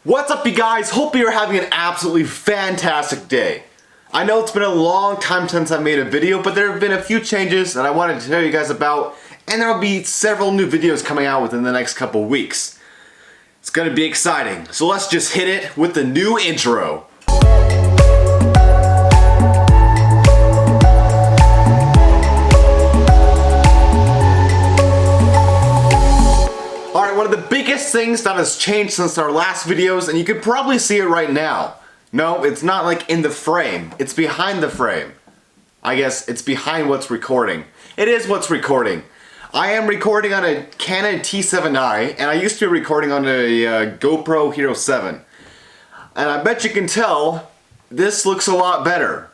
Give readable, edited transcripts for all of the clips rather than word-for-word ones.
What's up, you guys? Hope you're having an absolutely fantastic day. I know it's been a long time since I made a video, but there have been a few changes that I wanted to tell you guys about, and there will be several new videos coming out within the next couple weeks. It's gonna be exciting, so let's just hit it with the new intro. Alright, one of the biggest things that has changed since our last videos, and you can probably see it right now. No, it's not like in the frame, it's behind the frame. I guess it's behind what's recording. It is what's recording. I am recording on a Canon T7i, and I used to be recording on a GoPro Hero 7. And I bet you can tell, this looks a lot better.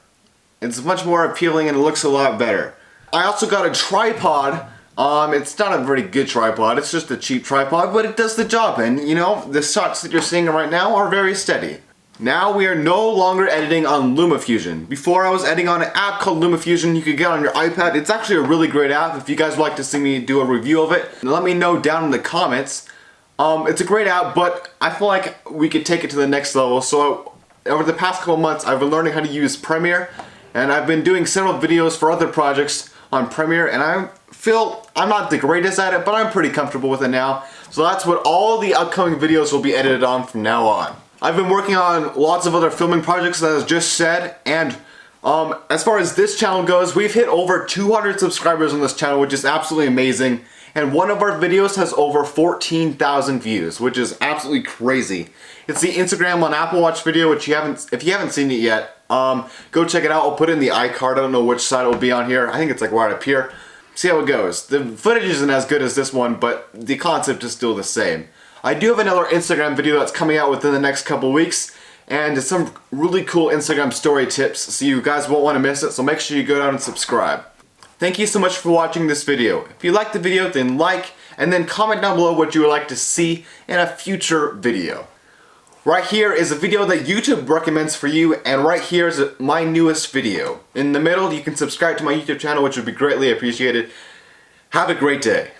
It's much more appealing and it looks a lot better. I also got a tripod. It's not a very good tripod, it's just a cheap tripod, but it does the job, and you know, the shots that you're seeing right now are very steady. Now we are no longer editing on LumaFusion. Before I was editing on an app called LumaFusion you could get on your iPad. It's actually a really great app. If you guys would like to see me do a review of it, let me know down in the comments. It's a great app, but I feel like we could take it to the next level. So over the past couple months I've been learning how to use Premiere, and I've been doing several videos for other projects on Premiere, and I feel I'm not the greatest at it, but I'm pretty comfortable with it now. So that's what all the upcoming videos will be edited on from now on. I've been working on lots of other filming projects, as I just said, and as far as this channel goes, we've hit over 200 subscribers on this channel, which is absolutely amazing. And one of our videos has over 14,000 views, which is absolutely crazy. It's the Instagram on Apple Watch video, which if you haven't seen it yet, go check it out. I'll put it in the iCard. I don't know which side it will be on here. I think it's like right up here. See how it goes. The footage isn't as good as this one, but the concept is still the same. I do have another Instagram video that's coming out within the next couple weeks, and it's some really cool Instagram story tips, so you guys won't want to miss it, so make sure you go down and subscribe. Thank you so much for watching this video. If you liked the video, then like, and then comment down below what you would like to see in a future video. Right here is a video that YouTube recommends for you, and right here is my newest video. In the middle, you can subscribe to my YouTube channel, which would be greatly appreciated. Have a great day.